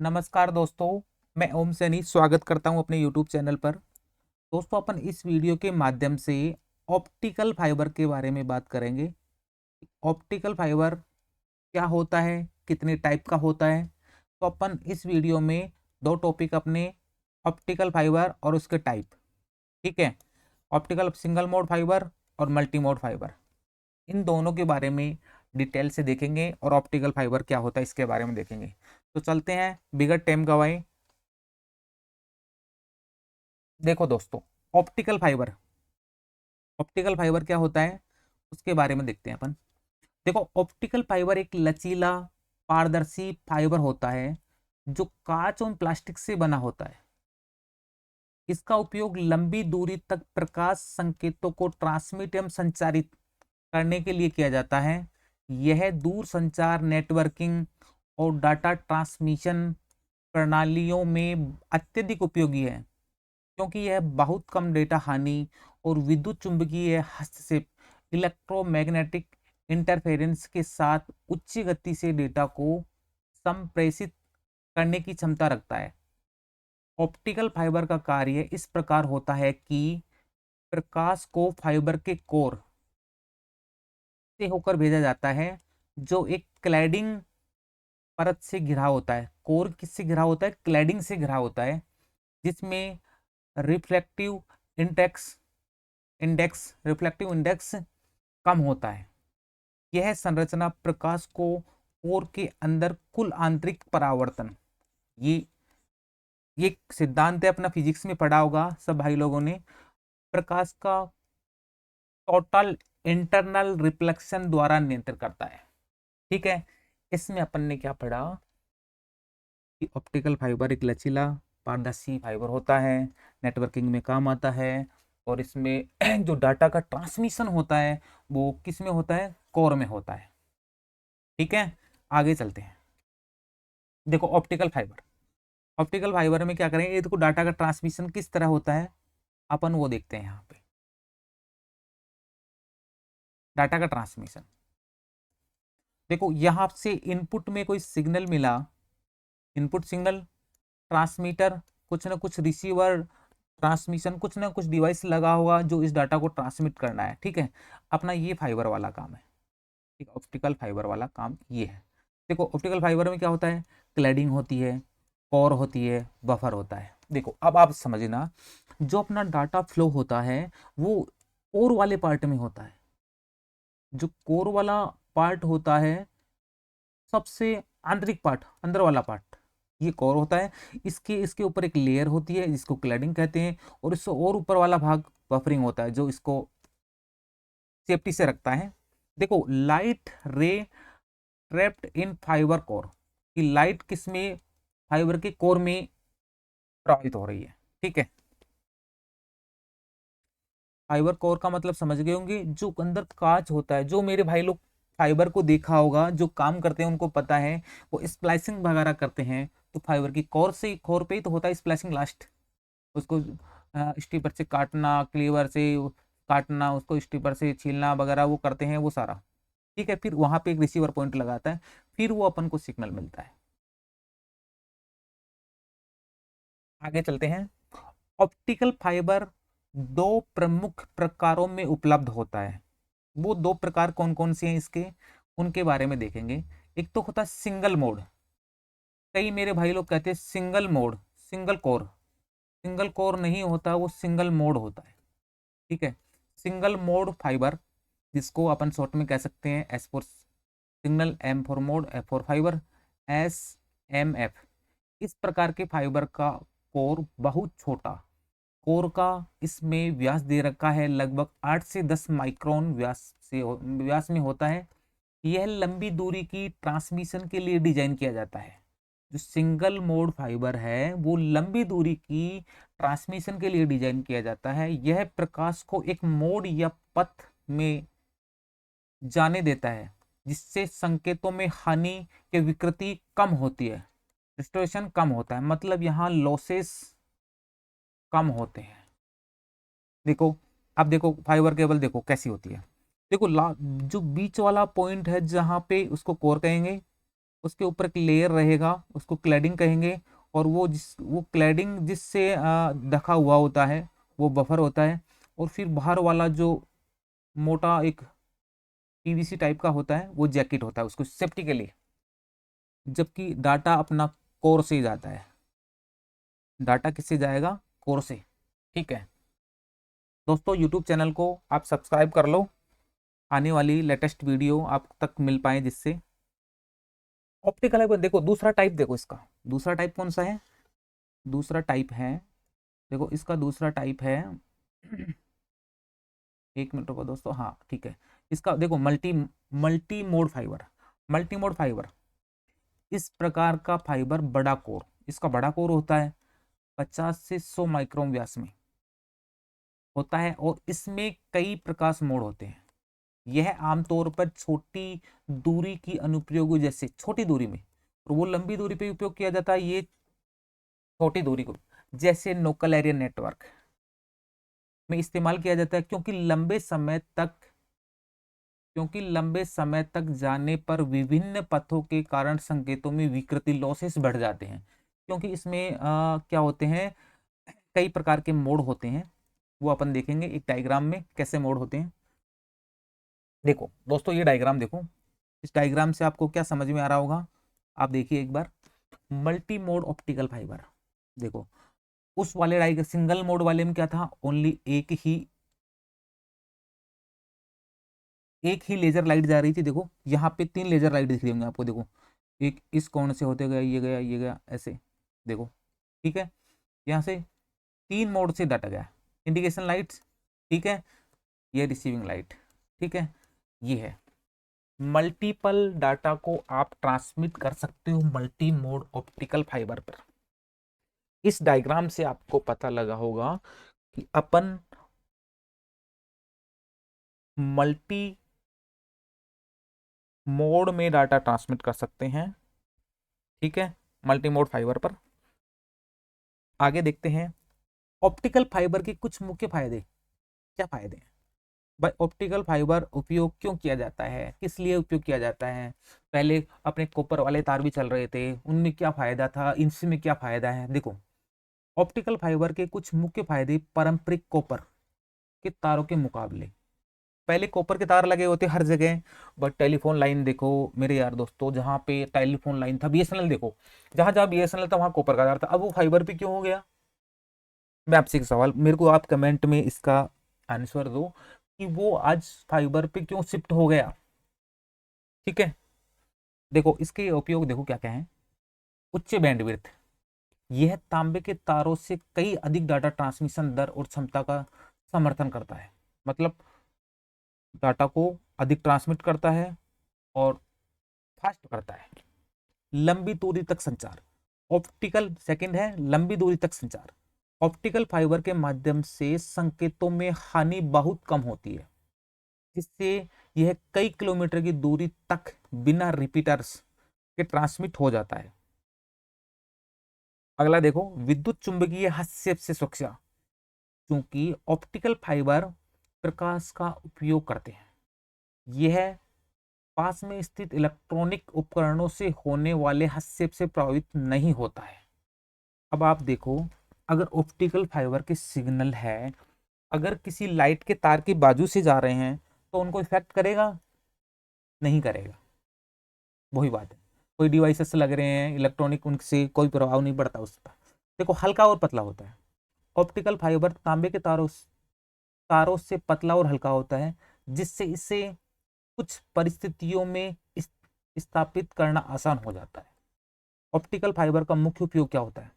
नमस्कार दोस्तों, मैं ओम सैनी स्वागत करता हूं अपने यूट्यूब चैनल पर। दोस्तों, अपन इस वीडियो के माध्यम से ऑप्टिकल फाइबर के बारे में बात करेंगे। ऑप्टिकल फाइबर क्या होता है, कितने टाइप का होता है। तो अपन इस वीडियो में दो टॉपिक अपने ऑप्टिकल फाइबर और उसके टाइप, ठीक है। ऑप्टिकल सिंगल मोड फाइबर और मल्टी मोड फाइबर, इन दोनों के बारे में डिटेल से देखेंगे और ऑप्टिकल फाइबर क्या होता है इसके बारे में देखेंगे। तो चलते हैं बिगर टाइम गवाए। देखो दोस्तों, ऑप्टिकल फाइबर ऑप्टिकल फाइबर क्या होता है उसके बारे में देखते हैं अपन। देखो, ऑप्टिकल फाइबर एक लचीला पारदर्शी फाइबर होता है जो कांच और प्लास्टिक से बना होता है। इसका उपयोग लंबी दूरी तक प्रकाश संकेतों को ट्रांसमिट एवं संचारित करने के लिए किया जाता है। यह दूर संचार, नेटवर्किंग और डाटा ट्रांसमिशन प्रणालियों में अत्यधिक उपयोगी है, क्योंकि यह बहुत कम डेटा हानि और विद्युत चुंबकीय हस्तक्षेप, इलेक्ट्रोमैग्नेटिक इंटरफेरेंस के साथ उच्च गति से डेटा को संप्रेषित करने की क्षमता रखता है। ऑप्टिकल फाइबर का कार्य इस प्रकार होता है कि प्रकाश को फाइबर के कोर से होकर भेजा जाता है, जो एक क्लैडिंग परत से घिरा होता है। कोर किससे घिरा होता है? क्लैडिंग से घिरा होता है, जिसमें रिफ्लेक्टिव इंडेक्स रिफ्लेक्टिव इंडेक्स कम होता है। यह संरचना प्रकाश को कोर के अंदर कुल आंतरिक परावर्तन, ये ये सिद्धांत है, अपना फिजिक्स में पढ़ा होगा सब भाई लोगों ने। प्रकाश का टोटल इंटरनल रिफ्लेक्शन द्वारा नियंत्रित करता है, ठीक है। इसमें अपन ने क्या पढ़ा कि ऑप्टिकल फाइबर एक लचीला पारदर्शी फाइबर होता है, नेटवर्किंग में काम आता है, और इसमें जो डाटा का ट्रांसमिशन होता है वो किस में होता है? कोर में होता है, ठीक है। आगे चलते हैं। देखो, ऑप्टिकल फाइबर में क्या करेंगे, ये देखो डाटा का ट्रांसमिशन किस तरह होता है, अपन वो देखते हैं यहाँ पे। डाटा का ट्रांसमिशन, देखो यहाँ से इनपुट में कोई सिग्नल मिला, इनपुट सिग्नल, ट्रांसमीटर, कुछ ना कुछ रिसीवर, ट्रांसमिशन, कुछ ना कुछ डिवाइस लगा होगा जो इस डाटा को ट्रांसमिट करना है, ठीक है। अपना ये फाइबर वाला काम है, ठीक है। ऑप्टिकल फाइबर वाला काम ये है। देखो, ऑप्टिकल फाइबर में क्या होता है? क्लैडिंग होती है, कोर होती है, बफर होता है। देखो अब आप समझना, जो अपना डाटा फ्लो होता है वो कोर वाले पार्ट में होता है। जो कोर वाला पार्ट होता है, सबसे आंतरिक पार्ट, अंदर वाला पार्ट, ये कोर होता है। इसके इसके ऊपर एक लेयर होती है जिसको क्लैडिंग कहते हैं, और इससे और ऊपर वाला भाग बफरिंग होता है, जो इसको सेफ्टी से रखता है। देखो, लाइट रे ट्रैप्ड इन फाइबर कोर, कि लाइट किस में? फाइबर के कोर में प्रवाहित हो रही है, ठीक है। फाइबर कोर का मतलब समझ गए होंगे, जो अंदर कांच होता है। जो मेरे भाई लोग फाइबर को देखा होगा, जो काम करते हैं उनको पता है, वो स्प्लाइसिंग वगैरह करते हैं, तो फाइबर की कोर से, कोर पे ही तो होता है स्प्लाइसिंग लास्ट। उसको स्टीपर से काटना, क्लीवर से काटना, उसको स्टीपर से छीलना वगैरह वो करते हैं, वो सारा, ठीक है। फिर वहां पे एक रिसीवर पॉइंट लगाता है, फिर वो अपन को सिग्नल मिलता है। आगे चलते हैं। ऑप्टिकल फाइबर दो प्रमुख प्रकारों में उपलब्ध होता है। वो दो प्रकार कौन कौन से हैं इसके, उनके बारे में देखेंगे। एक तो होता है सिंगल मोड। कई मेरे भाई लोग कहते हैं single mode, single core. Single core नहीं होता, वो सिंगल मोड होता है, ठीक है। सिंगल मोड फाइबर, जिसको अपन शॉर्ट में कह सकते हैं S for signal, M for mode, F for fibre, S M F. इस प्रकार के फाइबर का कोर बहुत छोटा, कोर का इसमें व्यास दे रखा है लगभग 8 से 10 माइक्रोन व्यास में होता है। यह लंबी दूरी की ट्रांसमिशन के लिए डिजाइन किया जाता है। जो सिंगल मोड फाइबर है वो लंबी दूरी की ट्रांसमिशन के लिए डिजाइन किया जाता है। यह प्रकाश को एक मोड या पथ में जाने देता है, जिससे संकेतों में हानि के विकृति कम होती है, डिस्टॉर्शन कम होता है, मतलब यहाँ लॉसेस कम होते हैं। देखो, अब देखो फाइबर केबल देखो कैसी होती है। देखो जो बीच वाला पॉइंट है जहां पे उसको कोर कहेंगे, उसके ऊपर एक लेयर रहेगा, उसको क्लैडिंग कहेंगे। और वो क्लैडिंग जिससे ढका हुआ होता है वो बफर होता है। और फिर बाहर वाला जो मोटा एक पीवीसी टाइप का होता है वो जैकेट होता है उसको सेफ्टी के लिए। जबकि डाटा अपना कोर से जाता है। डाटा किससे जाएगा? कोर से। ठीक है दोस्तों, यूट्यूब चैनल को आप सब्सक्राइब कर लो, आने वाली लेटेस्ट वीडियो आप तक मिल पाए जिससे। ऑप्टिकल है, देखो दूसरा टाइप, देखो इसका दूसरा टाइप कौन सा है? दूसरा टाइप है, देखो इसका दूसरा टाइप है एक मिनट रुको दोस्तों, हाँ ठीक है। इसका देखो multi multi mode fibre. Multi mode fibre इस प्रकार का फाइबर, बड़ा कोर, इसका बड़ा कोर होता है 50 से 100 माइक्रोन व्यास में होता है। और इसमें कई प्रकाश मोड होते हैं। यह आमतौर पर छोटी दूरी की अनुप्रयोगों, जैसे छोटी दूरी में, और वो लंबी दूरी पे उपयोग किया जाता है। ये छोटी दूरी को जैसे लोकल एरिया नेटवर्क में इस्तेमाल किया जाता है, क्योंकि लंबे समय तक जाने पर विभिन्न पथों के कारण संकेतों में विकृति, लॉसेस बढ़ जाते हैं। क्योंकि इसमें क्या होते हैं, कई प्रकार के मोड होते हैं, वो अपन देखेंगे एक डायग्राम में कैसे मोड होते हैं। देखो दोस्तों ये डायग्राम देखो, इस डायग्राम से आपको क्या समझ में आ रहा होगा, आप देखिए एक बार। मल्टी मोड ऑप्टिकल फाइबर, देखो उस वाले डायग्राम सिंगल मोड वाले में क्या था, ओनली एक ही लेजर लाइट जा रही थी। देखो यहाँ पे 3 लेजर लाइट दिख रही होंगी आपको, देखो एक इस कोण से होते गया, ये गया, ये गया, ऐसे देखो। ठीक है, यहाँ से 3 मोड से डाटा गया, इंडिकेशन लाइट्स, ठीक है, ये रिसीविंग लाइट, ठीक है, ये है। मल्टीपल डाटा को आप ट्रांसमिट कर सकते हो मल्टी मोड ऑप्टिकल फाइबर पर। इस डायग्राम से आपको पता लगा होगा कि अपन मल्टी मोड में डाटा ट्रांसमिट कर सकते हैं। ठीक है, मल्टी मोड फाइबर पर। आगे देखते हैं ऑप्टिकल फाइबर के कुछ मुख्य फायदे। क्या फायदे हैं भाई? ऑप्टिकल फाइबर उपयोग क्यों किया जाता है, किस लिए उपयोग किया जाता है? पहले अपने कॉपर वाले तार भी चल रहे थे, उनमें क्या फायदा था, इनसे में क्या फायदा है? देखो ऑप्टिकल फाइबर के कुछ मुख्य फायदे पारंपरिक कॉपर के तारों के मुकाबले। पहले कॉपर के तार लगे होते हर जगह, बट टेलीफोन लाइन देखो मेरे यार दोस्तों, जहाँ पे टेलीफोन लाइन था, बीएसएनएल देखो, जहां जहां बीएसएनएल था वहां कॉपर का तार था, अब वो फाइबर पे क्यों हो गया? मैं आपसे एक सवाल, मेरे को आप कमेंट में इसका आंसर दो कि वो आज फाइबर पे क्यों शिफ्ट हो गया। ठीक है, देखो इसके उपयोग देखो क्या क्या है। उच्च बैंडविड्थ, यह तांबे के तारों से कई अधिक डाटा ट्रांसमिशन दर और क्षमता का समर्थन करता है। मतलब डाटा को अधिक ट्रांसमिट करता है और फास्ट करता है। लंबी दूरी तक संचार, ऑप्टिकल सेकंड है लंबी दूरी तक संचार। ऑप्टिकल फाइबर के माध्यम से संकेतों में हानि बहुत कम होती है, जिससे यह कई किलोमीटर की दूरी तक बिना रिपीटर्स के ट्रांसमिट हो जाता है। अगला देखो विद्युत चुंबकीय हस्तक्षेप से सुरक्षा, क्योंकि ऑप्टिकल फाइबर प्रकाश का उपयोग करते हैं, यह पास में स्थित इलेक्ट्रॉनिक उपकरणों से होने वाले हस्तक्षेप से प्रभावित नहीं होता है। अब आप देखो, अगर ऑप्टिकल फाइबर के सिग्नल है, अगर किसी लाइट के तार के बाजू से जा रहे हैं तो उनको इफेक्ट करेगा? नहीं करेगा। वही बात है, कोई डिवाइसेस लग रहे हैं इलेक्ट्रॉनिक, उनसे कोई प्रभाव नहीं पड़ता उस पर। देखो हल्का और पतला होता है। ऑप्टिकल फाइबर तांबे के तारों से पतला और हल्का होता है, जिससे इसे कुछ परिस्थितियों में स्थापित करना आसान हो जाता है। ऑप्टिकल फाइबर का मुख्य उपयोग क्या होता है,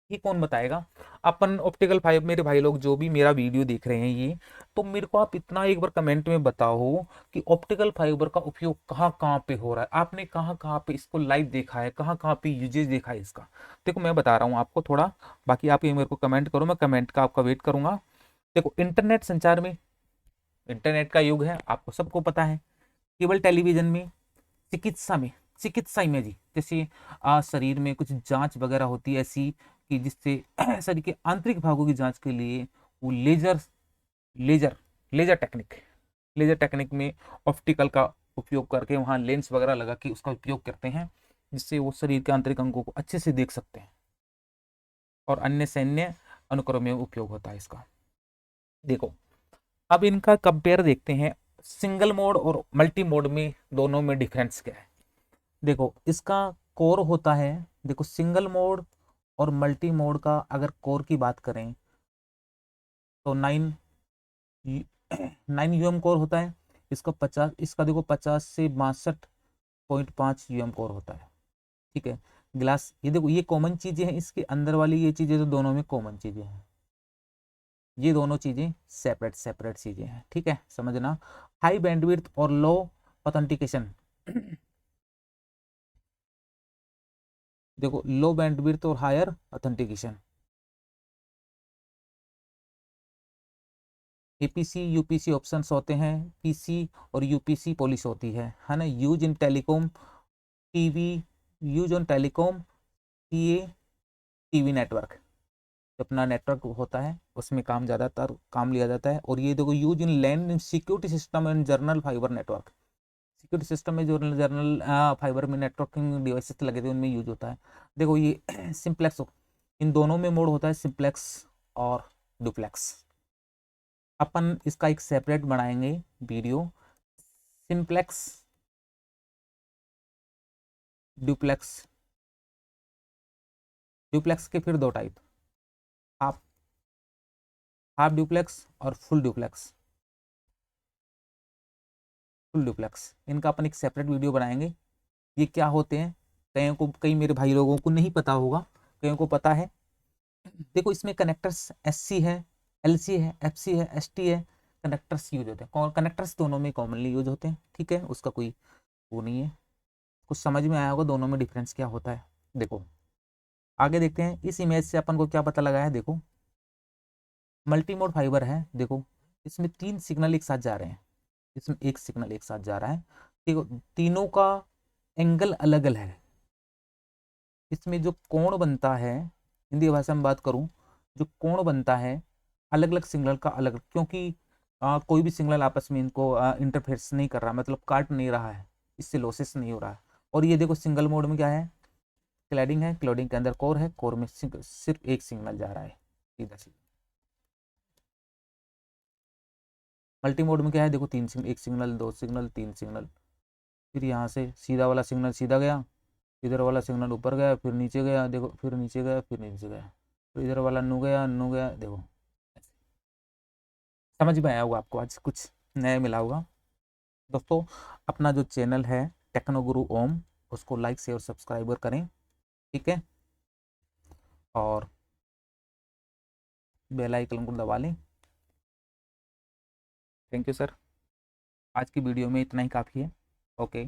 ये कौन बताएगा? अपन ऑप्टिकल फाइबर, मेरे भाई लोग जो भी मेरा वीडियो देख रहे हैं ये, तो मेरे को आप इतना एक बार कमेंट में बताओ कि ऑप्टिकल फाइबर का उपयोग कहाँ कहाँ पे हो रहा है, आपने कहाँ कहाँ पे इसको लाइव देखा है, कहाँ कहाँ पे यूजेज देखा है इसका। देखो मैं बता रहा हूँ आपको थोड़ा, बाकी आप ये मेरे को कमेंट करो, मैं कमेंट का आपका वेट करूंगा। देखो इंटरनेट संचार में, इंटरनेट का युग है आपको सबको पता है। केबल टेलीविजन में, चिकित्सा में, चिकित्सा इमेजिंग, जैसे शरीर में कुछ जांच वगैरह होती है ऐसी कि जिससे शरीर के आंतरिक भागों की जांच के लिए वो लेजर लेजर लेजर टेक्निक में ऑप्टिकल का उपयोग करके वहाँ लेंस वगैरह लगा के उसका उपयोग करते हैं, जिससे वो शरीर के आंतरिक अंगों को अच्छे से देख सकते हैं, और अन्य सैन्य अनुक्रम में उपयोग होता है इसका। देखो अब इनका कंपेयर देखते हैं, सिंगल मोड और मल्टी मोड में दोनों में डिफरेंस क्या है। देखो इसका कोर होता है, देखो सिंगल मोड और मल्टी मोड का अगर कोर की बात करें तो 9 यूएम कोर होता है, इसका 50, इसका देखो 50 से 62.5 यूएम कोर होता है। ठीक है, ग्लास ये देखो ये कॉमन चीजें हैं, इसके अंदर वाली ये चीजें तो दोनों में कॉमन चीजें हैं, ये दोनों चीजें सेपरेट सेपरेट चीजें हैं। ठीक है, समझना। हाई बैंडविड्थ और लो ऑथेंटिकेशन देखो लो बैंडविड्थ और higher authentication, APC UPC options होते हैं, पीसी और यूपीसी पॉलिश होती है ना। Use in telecom TV, use on telecom TA TV network, अपना नेटवर्क होता है उसमें काम ज़्यादातर काम लिया जाता है। और ये देखो use in land security system and journal fibre network, security system में जो जर्नल फाइबर में नेटवर्किंग डिवाइसेस लगे थे उनमें यूज होता है। देखो ये सिंप्लेक्स, इन दोनों में मोड होता है सिंप्लेक्स और डुप्लेक्स। अपन इसका एक सेपरेट बनाएंगे वीडियो, सिंप्लेक्स डुप्लेक्स। डुप्लेक्स के फिर दो टाइप, हाफ हाफ डुप्लेक्स और फुल डुप्लेक्स। फुल डुप्लेक्स इनका अपन एक सेपरेट वीडियो बनाएंगे, ये क्या होते हैं कईयों को, कई मेरे भाई लोगों को नहीं पता होगा, कईयों को पता है। देखो इसमें कनेक्टर्स एससी है, एलसी है, एफसी है, एसटी है, कनेक्टर्स यूज होते हैं, कनेक्टर्स दोनों में कॉमनली यूज होते हैं। ठीक है, उसका कोई वो नहीं है, कुछ समझ में आया होगा दोनों में डिफरेंस क्या होता है। देखो आगे देखते हैं, इस इमेज से अपन को क्या पता लगा है। देखो मल्टी मोड फाइबर है, देखो इसमें 3 सिग्नल एक साथ जा रहे हैं, इसमें एक सिग्नल एक साथ जा रहा है। देखो तीनों का एंगल अलग अलग है, इसमें जो कोण बनता है, हिंदी भाषा में बात करूं, जो कोण बनता है अलग अलग सिग्नल का अलग, क्योंकि कोई भी सिग्नल आपस में इनको इंटरफेरेंस नहीं कर रहा, मतलब काट नहीं रहा है, इससे लॉसेस नहीं हो रहा है। और ये देखो सिंगल मोड में क्या है, क्लैडिंग है, क्लैडिंग के अंदर कोर है, कोर में सिर्फ एक सिग्नल जा रहा है सीधा सीधा। मल्टी मोड में क्या है, देखो तीन सिग्नल, एक सिग्नल, दो सिग्नल, तीन सिग्नल, फिर यहाँ से सीधा वाला सिग्नल सीधा गया, इधर वाला सिग्नल ऊपर गया, फिर नीचे गया, देखो फिर नीचे गया, फिर नीचे गया, फिर इधर वाला नु गया, नु गया, देखो समझ में आया होगा आपको, आज कुछ नया मिला होगा। दोस्तों अपना जो चैनल है टेक्नो गुरु ओम, उसको लाइक शेयर सब्सक्राइबर करें। ठीक है, और बेल आइकन को दबा लें। थैंक यू सर, आज की वीडियो में इतना ही काफ़ी है। ओके।